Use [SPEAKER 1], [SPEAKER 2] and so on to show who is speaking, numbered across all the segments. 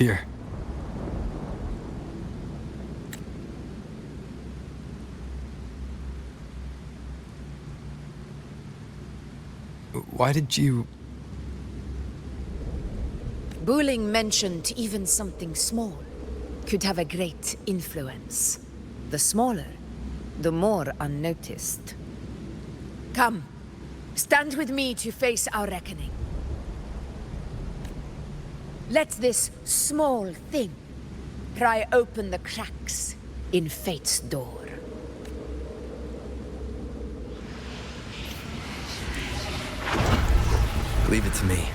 [SPEAKER 1] Here. Why did you...
[SPEAKER 2] Buling mentioned even something small could have a great influence. The smaller, the more unnoticed. Come, stand with me to face our reckoning. Let this small thing pry open the cracks in fate's door.
[SPEAKER 1] Leave it to me.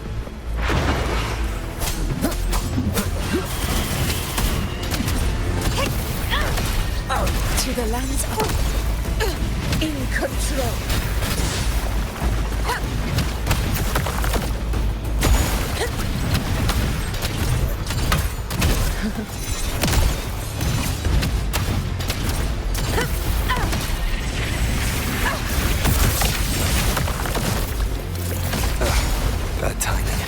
[SPEAKER 2] To the lands of... in control.
[SPEAKER 1] Bad timing.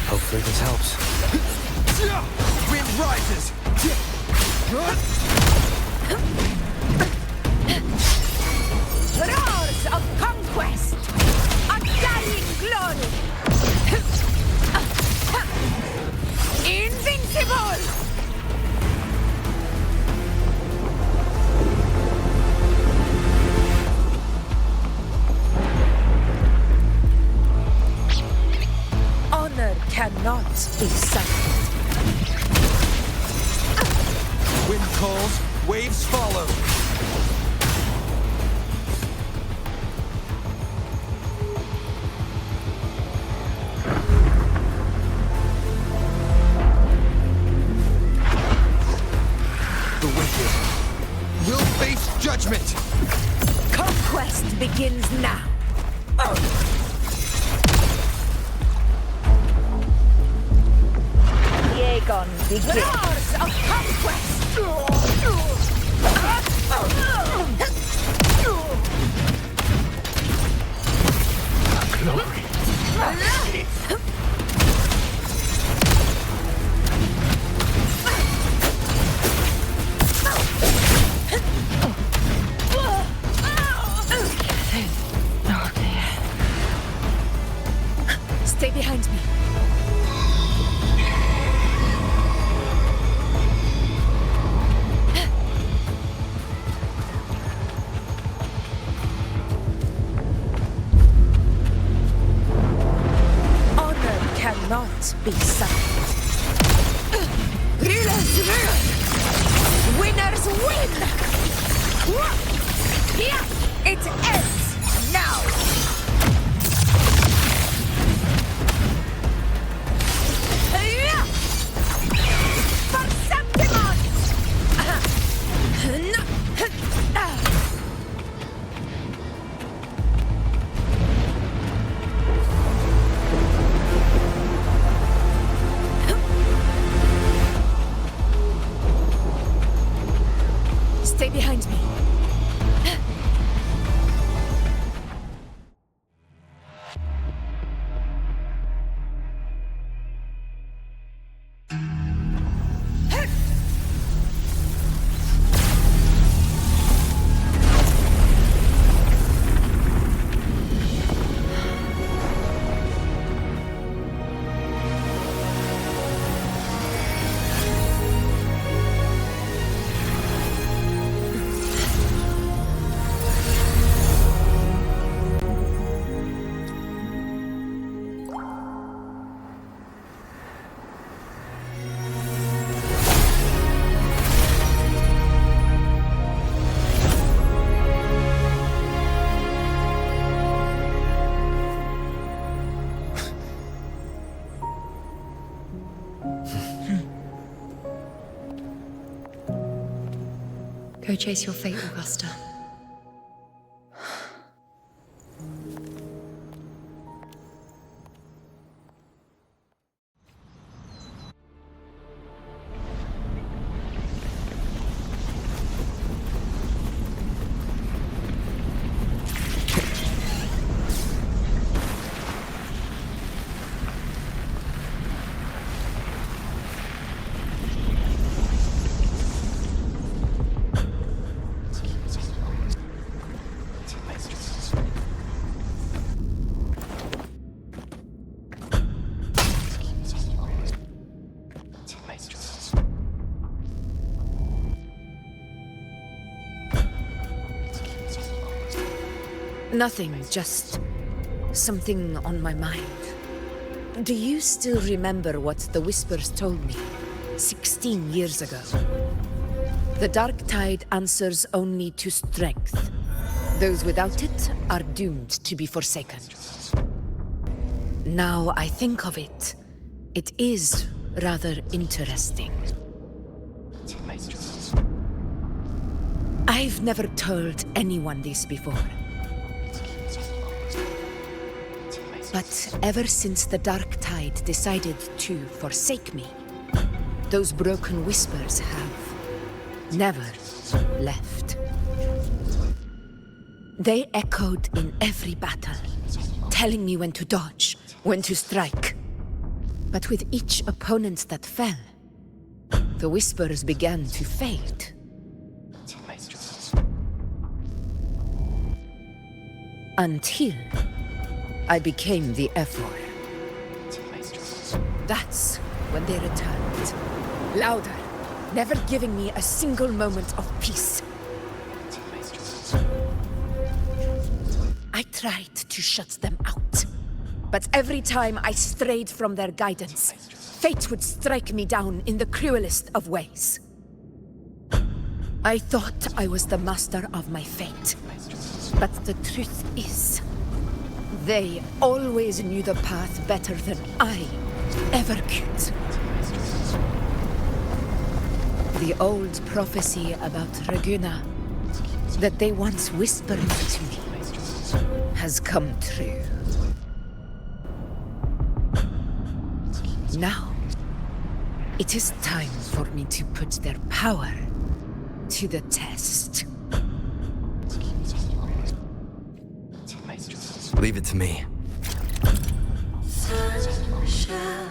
[SPEAKER 1] Hopefully this helps. Wind rises!
[SPEAKER 2] Roars of conquest! Undying glory! Invincible! Honor cannot be silent.
[SPEAKER 1] Wind calls, waves follow. The wicked will face judgment.
[SPEAKER 2] Conquest begins now. Yegon begins. Roars of conquest!
[SPEAKER 1] Glory.
[SPEAKER 2] Stay behind me. Honor cannot be silent. Rulers rule! Winners win! Yeah, it ends now! For Septimon! Stay behind me.
[SPEAKER 3] Go chase your fate, Augusta.
[SPEAKER 2] Nothing, just something on my mind. Do you still remember what the Whispers told me 16 years ago? The dark tide answers only to strength. Those without it are doomed to be forsaken. Now I think of it, it is rather interesting. I've never told anyone this before. But ever since the dark tide decided to forsake me, those broken whispers have never left. They echoed in every battle, telling me when to dodge, when to strike. But with each opponent that fell, the whispers began to fade. Until I became the F4. That's when they returned. Louder, never giving me a single moment of peace. I tried to shut them out, but every time I strayed from their guidance, fate would strike me down in the cruelest of ways. I thought I was the master of my fate, but the truth is, they always knew the path better than I ever could. The old prophecy about Raguna, that they once whispered to me, has come true. Now, it is time for me to put their power to the test.
[SPEAKER 1] Leave it to me.
[SPEAKER 4] Sun shall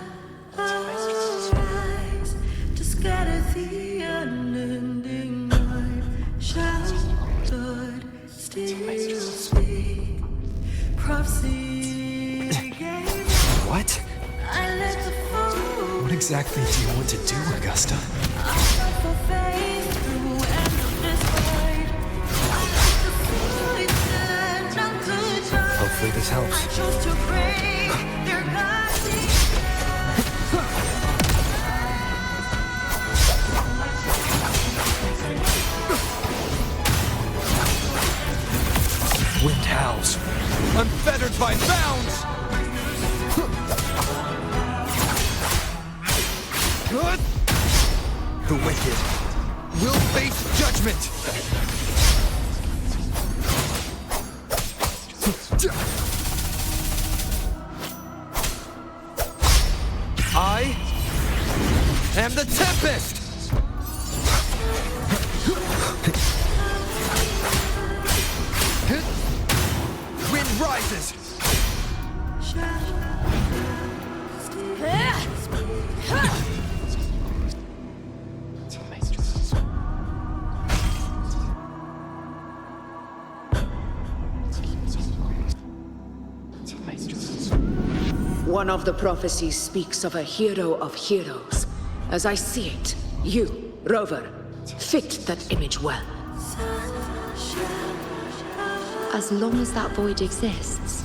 [SPEAKER 4] arise to scatter the unending night. Shall God still speak? Prophecy gave.
[SPEAKER 1] What?
[SPEAKER 4] I let the fool.
[SPEAKER 1] What exactly do you want to do, Augusta?
[SPEAKER 4] I fight for faith through endless fight. I let the foolish and none could try.
[SPEAKER 1] Hopefully this helps.
[SPEAKER 4] I chose to break their guiding.
[SPEAKER 1] Wind howls, unfettered by bounds! The wicked will face judgment! I am the Tempest! Wind rises!
[SPEAKER 2] One of the prophecies speaks of a hero of heroes. As I see it, you, Rover, fit that image well.
[SPEAKER 3] As long as that void exists,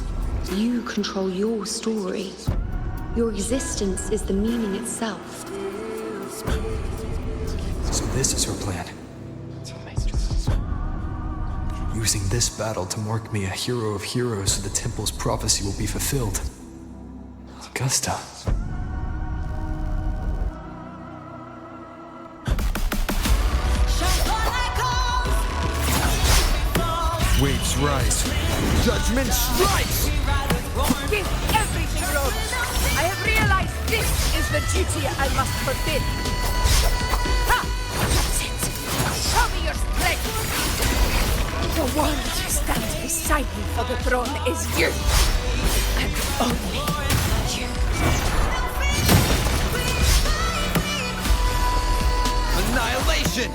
[SPEAKER 3] you control your story. Your existence is the meaning itself.
[SPEAKER 5] So this is her plan. Using this battle to mark me a hero of heroes so the temple's prophecy will be fulfilled. Augusta.
[SPEAKER 1] Waves rise. Judgment strikes!
[SPEAKER 2] Give everything, Rover. I have realized this is the duty I must fulfill. Ha! That's it. Show me your strength. The one to stand beside me for the throne is you. And only you.
[SPEAKER 1] Annihilation!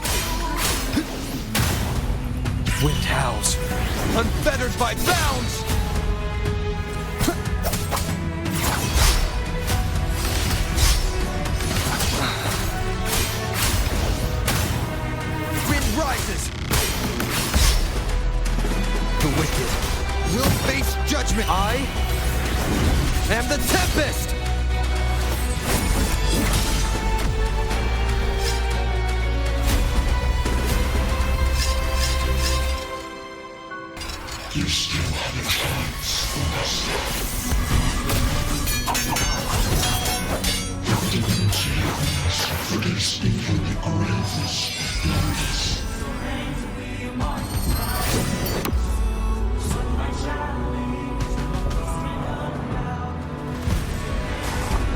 [SPEAKER 1] Wind howls, unfettered by bounds! Wind rises! The wicked will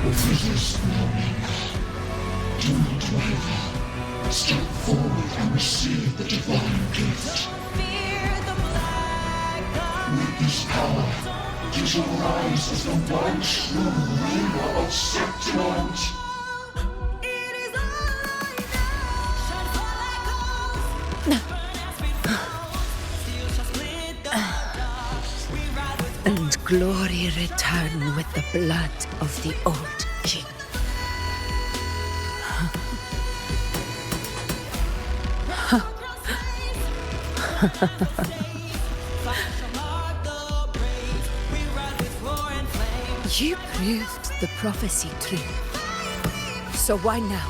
[SPEAKER 6] If it is no longer, do not waver. Step forward and receive the divine gift.
[SPEAKER 4] Fear the black god.
[SPEAKER 6] With this power, you shall rise as the one true ruler of Septimont.
[SPEAKER 4] It is all I know. Shine for like gold. Burn as we fall. Steel shall split the dark. We ride with
[SPEAKER 2] And glory return with the blood of the old king. You proved the prophecy true. So why now?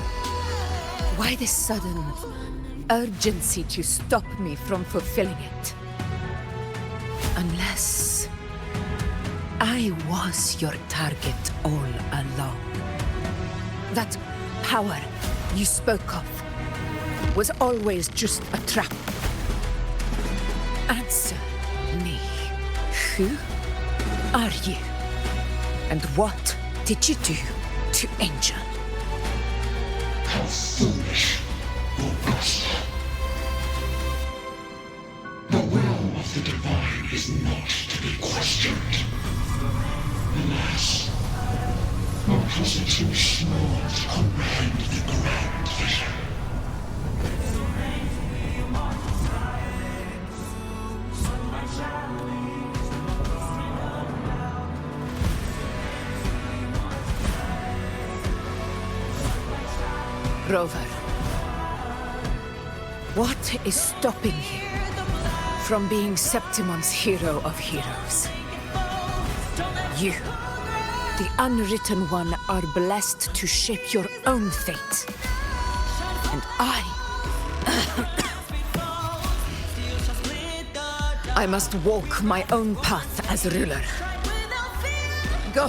[SPEAKER 2] Why this sudden urgency to stop me from fulfilling it? Unless I was your target all along. That power you spoke of was always just a trap. Answer me. Who are you? And what did you do to Angel?
[SPEAKER 6] How foolish, Augusta. The will of the divine is not to be questioned. Alas, because it too small to comprehend the grand vision.
[SPEAKER 2] Rover, what is stopping you from being Septimon's hero of heroes? You, the unwritten one, are blessed to shape your own fate. And I must walk my own path as ruler. Go,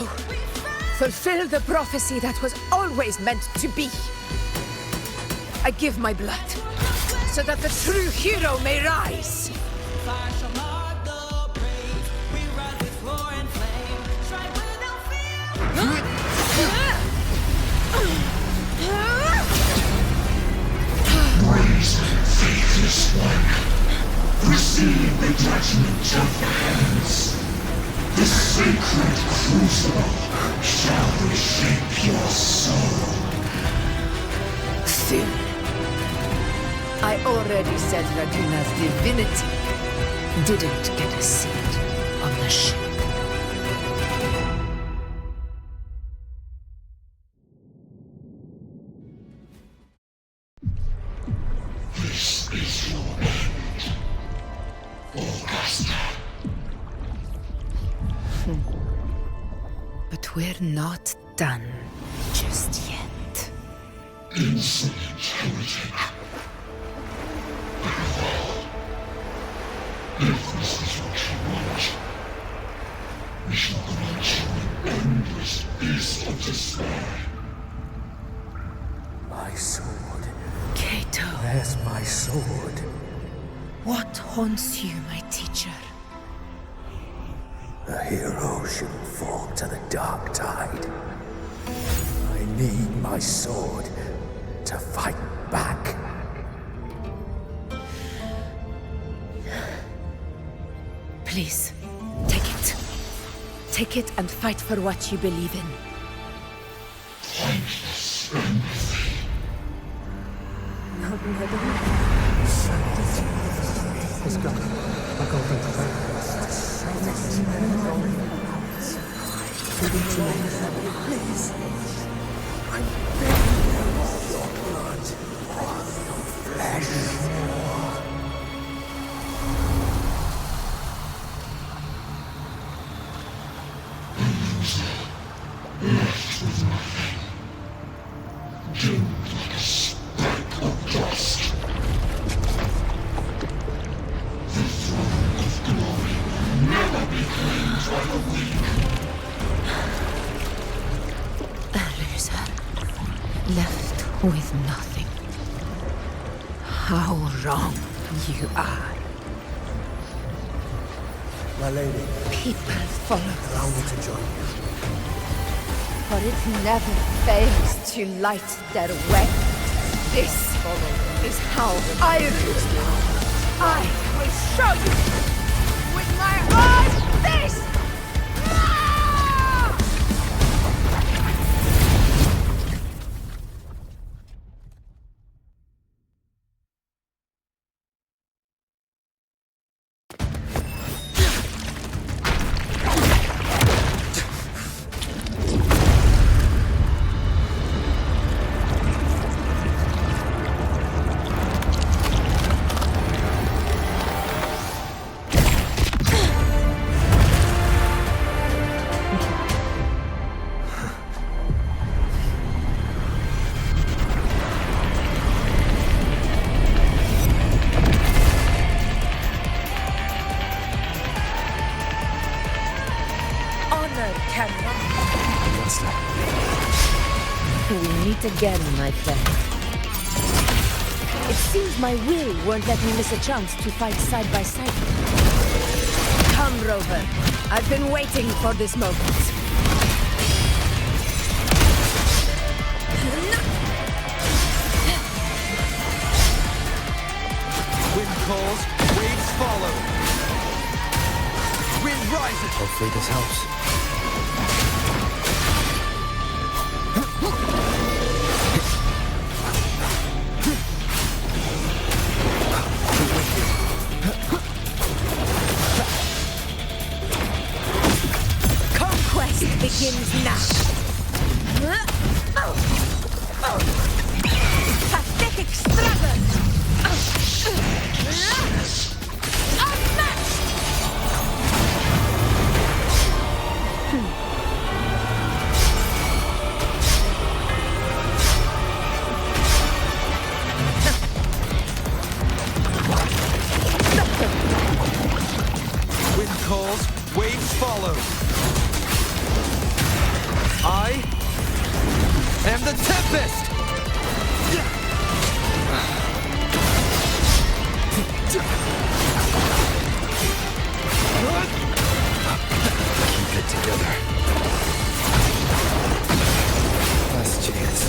[SPEAKER 2] fulfill the prophecy that was always meant to be. I give my blood, so that the true hero may rise.
[SPEAKER 4] fire shall mark the brave. We ride with roar and flame. Strike without fear.
[SPEAKER 6] Brazen, faithless one, receive the judgment of the hands. The sacred crucible shall reshape your soul.
[SPEAKER 2] Fool. I already said Raguna's divinity didn't get a seat on the ship.
[SPEAKER 6] This is your end, Augusta.
[SPEAKER 2] But we're not done just yet.
[SPEAKER 6] Insolent heretic. If this is what you want, we shall grant you an endless beast of despair.
[SPEAKER 7] My sword.
[SPEAKER 2] Kato,
[SPEAKER 7] Where's my sword?
[SPEAKER 2] what haunts you, my teacher?
[SPEAKER 7] A hero shouldn't fall to the dark tide. I need my sword to fight back.
[SPEAKER 2] Please, take it. Take it and fight for what you believe in.
[SPEAKER 6] Thankless empathy. Left with nothing. Doomed like a speck of dust. The throne of glory will never be claimed by the weak.
[SPEAKER 2] A loser, left with nothing. How wrong you are.
[SPEAKER 7] My lady,
[SPEAKER 2] People follow
[SPEAKER 7] allow me to join you.
[SPEAKER 2] for it never fails to light their way. This is how I rule. I will show you with my own face! Ah! We meet again, my friend. It seems my will won't let me miss a chance to fight side by side. Come, Rover. I've been waiting for this moment.
[SPEAKER 1] Wind calls, waves follow. Wind rises.
[SPEAKER 5] Hopefully this helps.
[SPEAKER 2] Conquest begins now. Pathetic struggle. Unmatched.
[SPEAKER 1] Wind calls, waves follow. I am the Tempest!
[SPEAKER 5] Keep it together. Last chance.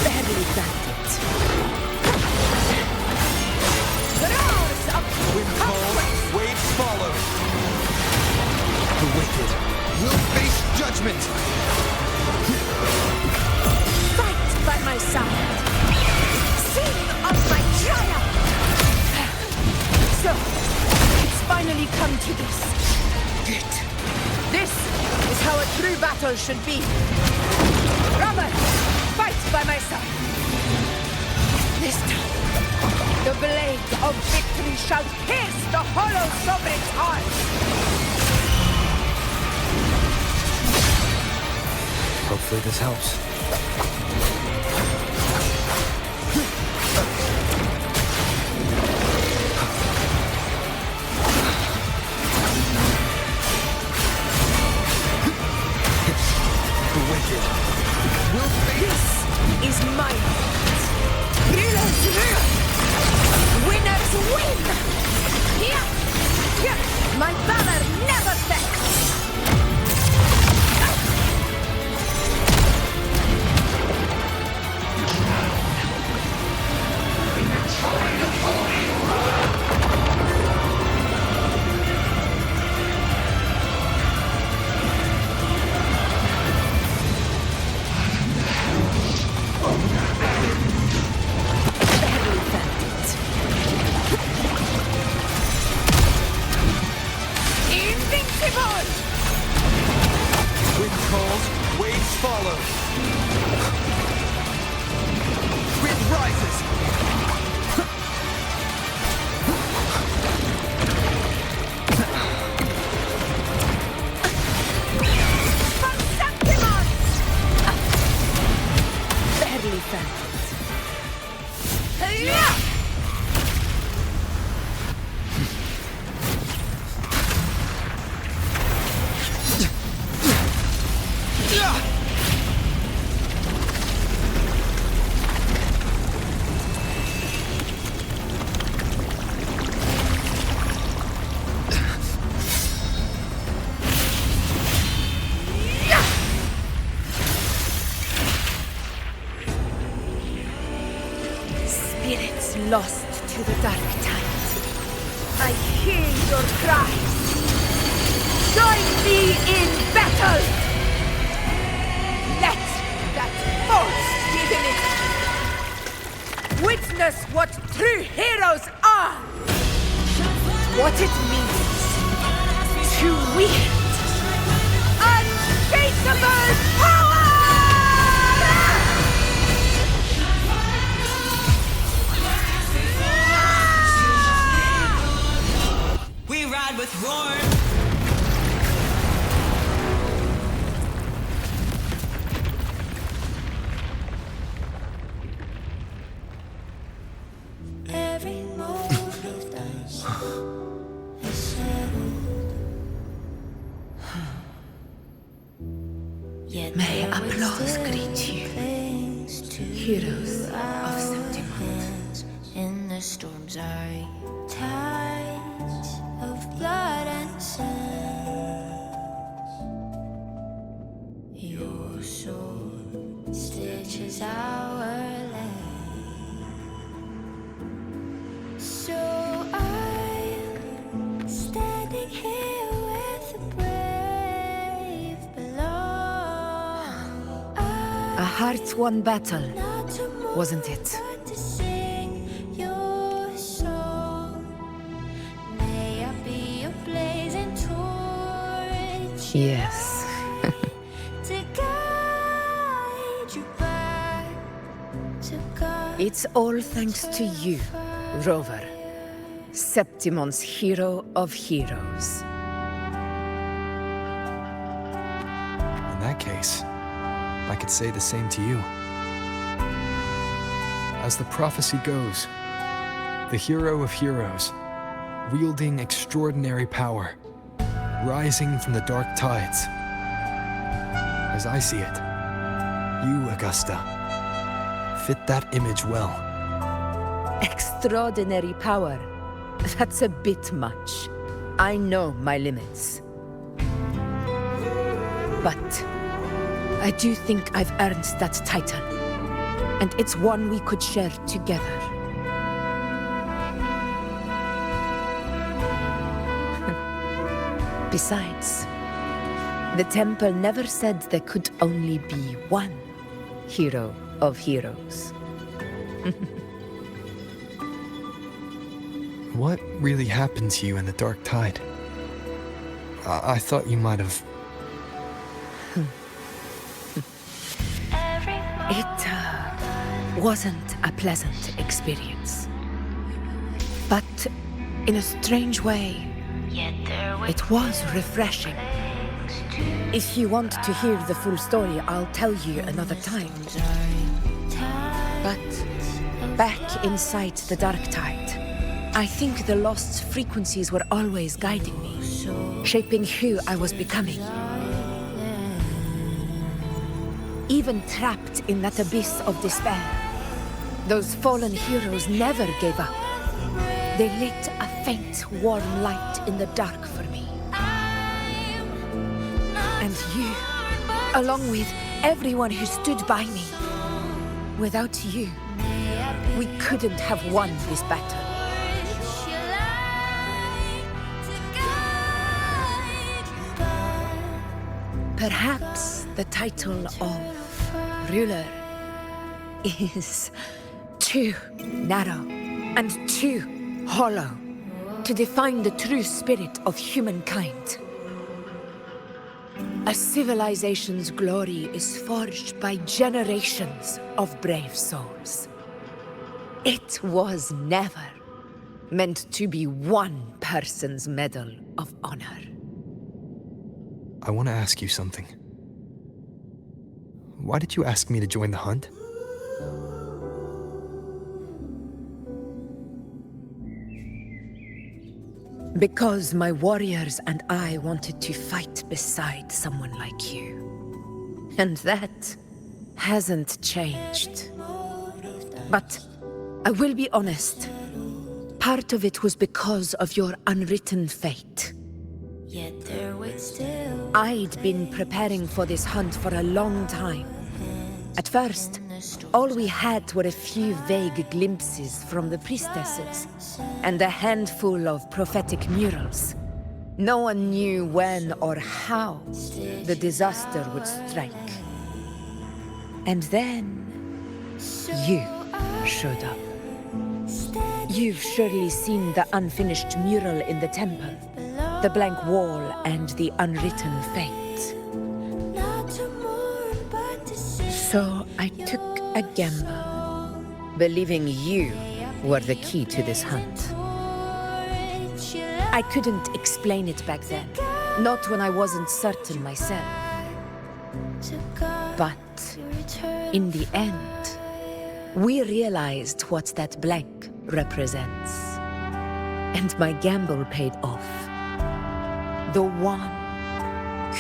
[SPEAKER 2] Barely got it. Roars of
[SPEAKER 1] Wind calls,
[SPEAKER 2] conquest.
[SPEAKER 1] waves follow. The wicked will face judgment.
[SPEAKER 2] Fight by my side. Sing of my triumph. So, it's finally come to this. Good. This is how a true battle should be. Robert, fight by my side. This time, the blade of victory shall pierce the hollow sovereign's heart.
[SPEAKER 5] Hopefully this helps.
[SPEAKER 1] The wicked will face.
[SPEAKER 2] This is my moment. Heroes rule. Winners win. Here, here. My valor never fails. Barely felt it. Invincible!
[SPEAKER 1] Wind calls, waves follow. Wind rises.
[SPEAKER 2] Conceptimon! Barely felt it. cries. Join me in battle! Let that false divinity witness what true heroes are! What it means to wield unshakable power!
[SPEAKER 4] We ride with roar. Every move of dance is settled. Yet
[SPEAKER 2] May
[SPEAKER 4] there
[SPEAKER 2] applause
[SPEAKER 4] still
[SPEAKER 2] greet you,
[SPEAKER 4] clings to
[SPEAKER 2] heroes of
[SPEAKER 4] our
[SPEAKER 2] Septima.
[SPEAKER 4] hands in the storm's eye. Tides of blood and sand. Your sword stitches our land. So I'm standing here with the brave below.
[SPEAKER 2] A heart-won battle,
[SPEAKER 4] Not to move,
[SPEAKER 2] wasn't it?
[SPEAKER 4] but to sing your song. May I be a blazing torch.
[SPEAKER 2] Yes.
[SPEAKER 4] To guide you back to God.
[SPEAKER 2] It's all thanks to you, Rover, Septimon's hero of heroes.
[SPEAKER 5] In that case, I could say the same to you. As the prophecy goes, the hero of heroes, wielding extraordinary power, rising from the dark tides. As I see it, you, Augusta, fit that image well.
[SPEAKER 2] Extraordinary power. That's a bit much. I know my limits. But I do think I've earned that title. And it's one we could share together. Besides, the temple never said there could only be one hero of heroes.
[SPEAKER 5] What really happened to you in the dark tide? I thought you might have...
[SPEAKER 2] It wasn't a pleasant experience. But in a strange way, it was refreshing. If you want to hear the full story, I'll tell you another time. But back inside the dark tide, I think the lost frequencies were always guiding me, shaping who I was becoming. Even trapped in that abyss of despair, those fallen heroes never gave up. They lit a faint, warm light in the dark for me. And you, along with everyone who stood by me. Without you, we couldn't have won this battle. Perhaps the title of ruler is too narrow and too hollow to define the true spirit of humankind. A civilization's glory is forged by generations of brave souls. It was never meant to be one person's medal of honor.
[SPEAKER 5] I want to ask you something. Why did you ask me to join the hunt?
[SPEAKER 2] Because my warriors and I wanted to fight beside someone like you. And that hasn't changed. But I will be honest. Part of it was because of your unwritten fate.
[SPEAKER 4] Yet there waits still.
[SPEAKER 2] I'd been preparing for this hunt for a long time. At first, all we had were a few vague glimpses from the priestesses and a handful of prophetic murals. No one knew when or how the disaster would strike. And then you showed up. You've surely seen the unfinished mural in the temple, the blank wall and the unwritten fate. So I took a gamble, believing you were the key to this hunt. I couldn't explain it back then, not when I wasn't certain myself. But in the end, we realized what that blank represents. And my gamble paid off. The one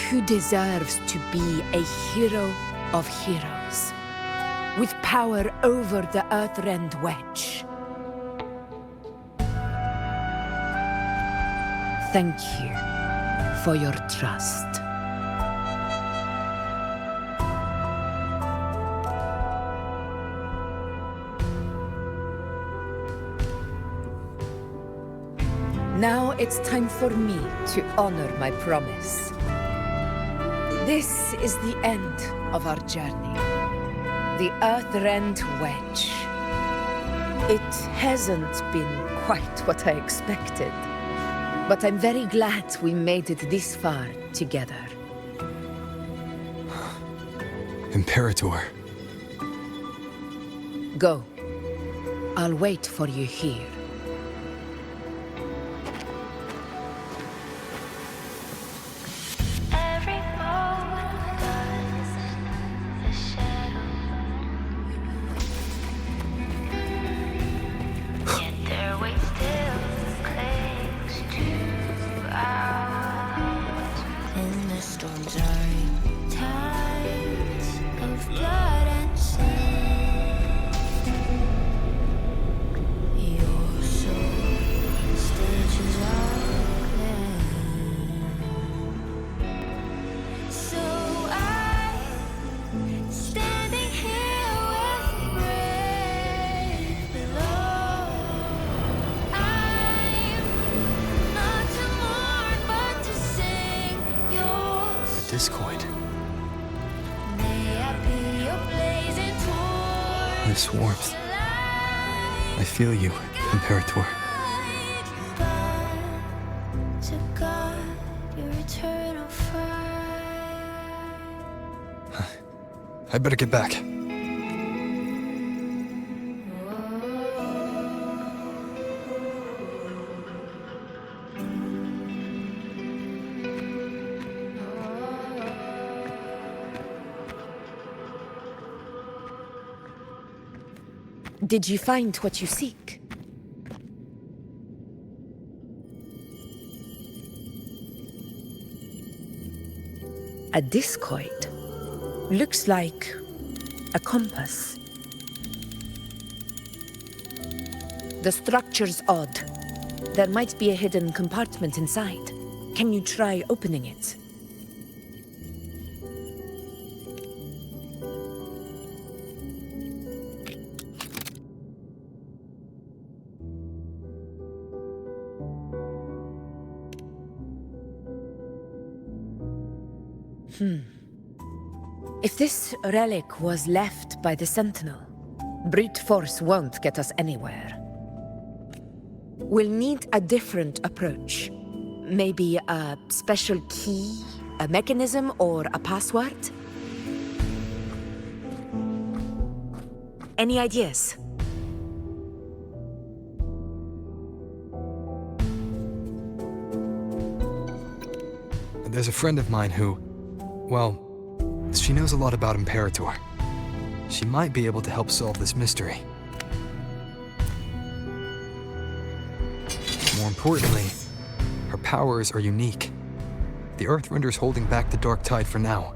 [SPEAKER 2] who deserves to be a hero of heroes, with power over the Earthrend Wedge. Thank you for your trust. Now it's time for me to honor my promise. This is the end of our journey. The Earthrend Wedge. It hasn't been quite what I expected, but I'm very glad we made it this far together.
[SPEAKER 5] Imperator.
[SPEAKER 2] Go. I'll wait for you here.
[SPEAKER 4] Every moment does the shadow, yet their weight still clings to ours. In the storms are tides of blood and sand. Your soul stitches of land. So I'm standing here with brave below. I'm not to mourn, but to sing your song.
[SPEAKER 5] Discord.
[SPEAKER 4] May I be your blazing torch.
[SPEAKER 5] This warmth. I feel you, Imperator.
[SPEAKER 4] To God, your eternal fire.
[SPEAKER 5] I better get back.
[SPEAKER 2] Did you find what you seek? A discoid. Looks like a compass. The structure's odd. There might be a hidden compartment inside. Can you try opening it? If this relic was left by the Sentinel, brute force won't get us anywhere. We'll need a different approach. Maybe a special key, a mechanism, or a password? Any ideas?
[SPEAKER 5] There's a friend of mine who, well, she knows a lot about Imperator. She might be able to help solve this mystery. More importantly, her powers are unique. The Earthrender's holding back the Dark Tide for now.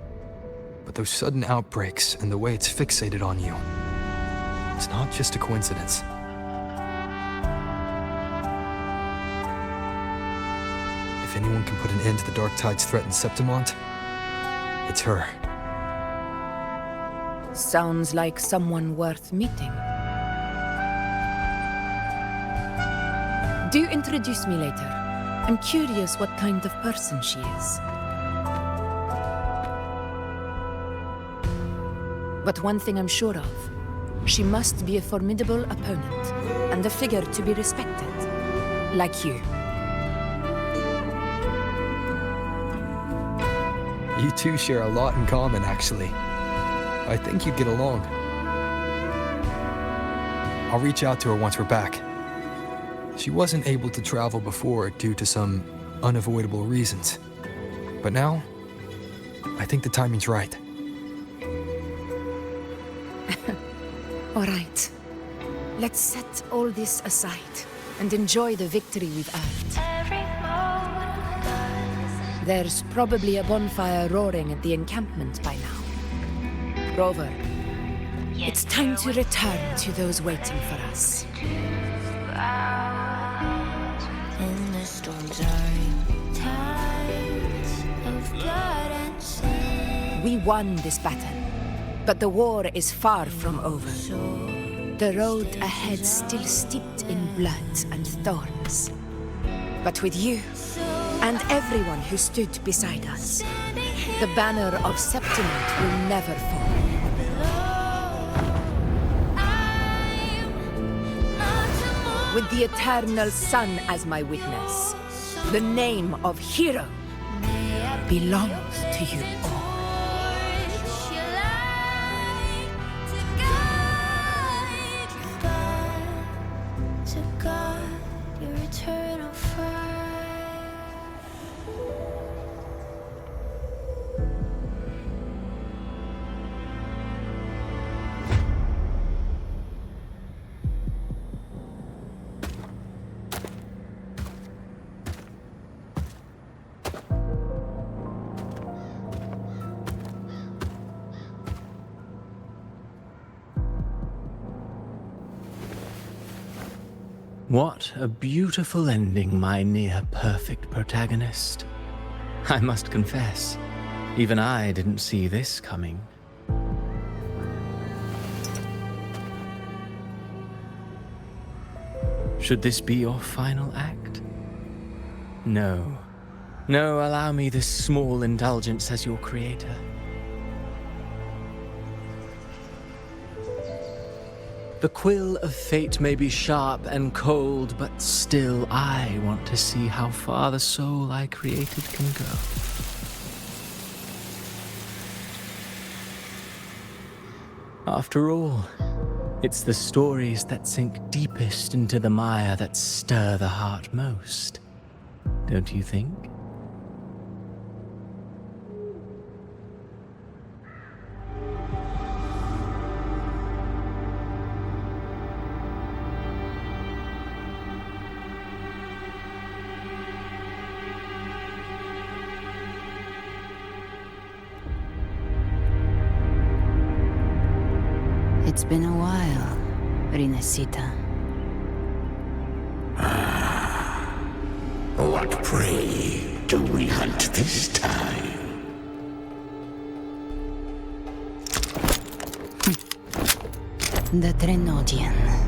[SPEAKER 5] But those sudden outbreaks and the way it's fixated on you, it's not just a coincidence. If anyone can put an end to the Dark Tide's threat in Septimont, it's her.
[SPEAKER 2] Sounds like someone worth meeting. Do introduce me later. I'm curious what kind of person she is. But one thing I'm sure of, she must be a formidable opponent and a figure to be respected, like you.
[SPEAKER 5] You two share a lot in common, actually. I think you'd get along. I'll reach out to her once we're back. She wasn't able to travel before due to some unavoidable reasons. But now, I think the timing's right.
[SPEAKER 2] All right. Let's set all this aside and enjoy the victory we've earned. There's probably a bonfire roaring at the encampment by now. Rover, it's time to return to those waiting for us.
[SPEAKER 4] In the storms are tides of blood and sin.
[SPEAKER 2] We won this battle, but the war is far from over. The road ahead still steeped in blood and thorns. But with you, and everyone who stood beside us, the banner of Septimate will never fall. With the eternal sun as my witness, the name of hero belongs to you all.
[SPEAKER 4] To God, your eternal fire.
[SPEAKER 8] What a beautiful ending, my near-perfect protagonist. I must confess, even I didn't see this coming. Should this be your final act? No. No, allow me this small indulgence as your creator. The quill of fate may be sharp and cold, but still I want to see how far the soul I created can go. After all, it's the stories that sink deepest into the mire that stir the heart most, don't you think?
[SPEAKER 2] It's been a while, Rinasita.
[SPEAKER 6] What prey do we hunt this time?
[SPEAKER 2] The Trenodian.